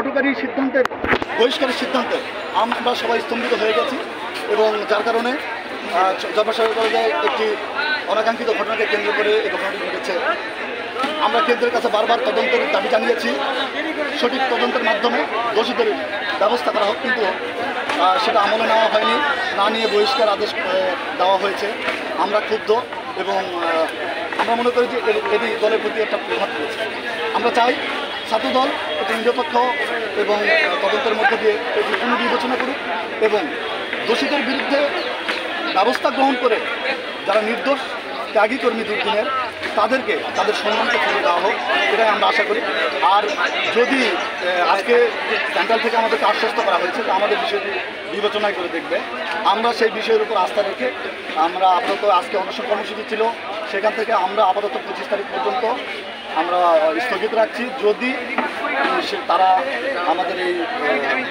হঠকারী সিদ্ধান্তের বহিষ্কারের সিদ্ধান্তে আমরা সবাই স্তম্ভিত হয়ে গেছি এবং যার কারণে জনসাধারণ কলেজে একটি অনাকাঙ্ক্ষিত ঘটনাকে কেন্দ্র করে এই ঘটনাটি ঘটেছে। আমরা কেন্দ্রের কাছে বারবার তদন্তের দাবি জানিয়েছি, সঠিক তদন্তের মাধ্যমে দোষীদের ব্যবস্থা করা হোক, কিন্তু সেটা আমলে নেওয়া হয়নি, না নিয়ে বহিষ্কার আদেশ দেওয়া হয়েছে। আমরা ক্ষুব্ধ এবং আমরা মনে করি যে এটি দলের প্রতি একটা প্রভাব পড়েছে। আমরা চাই ছাত্রদল একটি নিরপেক্ষ এবং তদন্তের মধ্যে দিয়ে এটি পুনর্বিবেচনা করুক এবং দোষীদের বিরুদ্ধে ব্যবস্থা গ্রহণ করে যারা নির্দোষ ত্যাগী কর্মী দুর্দিনের তাদেরকে তাদের সম্মানকে ফিরিয়ে দেওয়া হোক, এটাই আমরা আশা করি। আর যদি আজকে সেন্ট্রাল থেকে আমাদেরকে আশ্বস্ত করা হয়েছে যে আমাদের বিষয়টি বিবেচনায় করে দেখবে, আমরা সেই বিষয়ের উপর আস্থা রেখে আমরা আপাতত আজকে অনশন কর্মসূচি ছিল, সেখান থেকে আমরা আপাতত 25 তারিখ পর্যন্ত আমরা স্থগিত রাখছি। যদি তারা আমাদের এই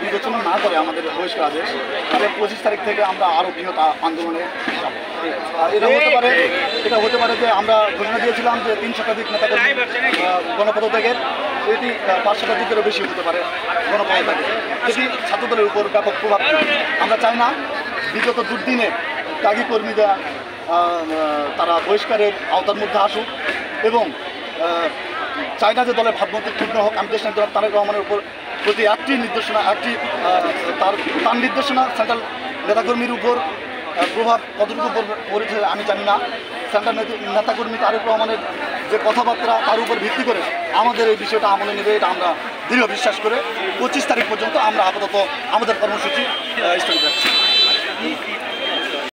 বিবেচনা না করে আমাদের বহিষ্কার আদেশ, তাহলে 25 তারিখ থেকে আমরা আরও বৃহৎ আন্দোলনে যাব। এটা হতে পারে যে আমরা ঘোষণা দিয়েছিলাম যে 3 শতাধিক নেতাকর্মী গণপদত্যাগের, এটি 5 শতাধিকেরও বেশি হতে পারে গণপদত্যাগ, এটি ছাত্রদলের উপর ব্যাপক প্রভাব। আমরা চাই না বিগত দুর্দিনে ত্যাগী কর্মীরা তারা বহিষ্কারের আওতার মধ্যে আসুক এবং চাই না যে দলের ভাবমূর্তি ক্ষুণ্ণ হোক। আমি দেশনায়ক জনাব তারেক রহমানের উপর প্রতি একটি নির্দেশনা, তার নির্দেশনা সেন্ট্রাল নেতাকর্মীর উপর প্রভাব কতটুকু পড়েছে আমি জানি না। সেন্ট্রাল নেতাকর্মী তারেক রহমানের যে কথাবার্তা তার উপর ভিত্তি করে আমাদের এই বিষয়টা আমলে নেবে, এটা আমরা দৃঢ় বিশ্বাস করে 25 তারিখ পর্যন্ত আমরা আপাতত আমাদের কর্মসূচি স্থগিত রাখছি।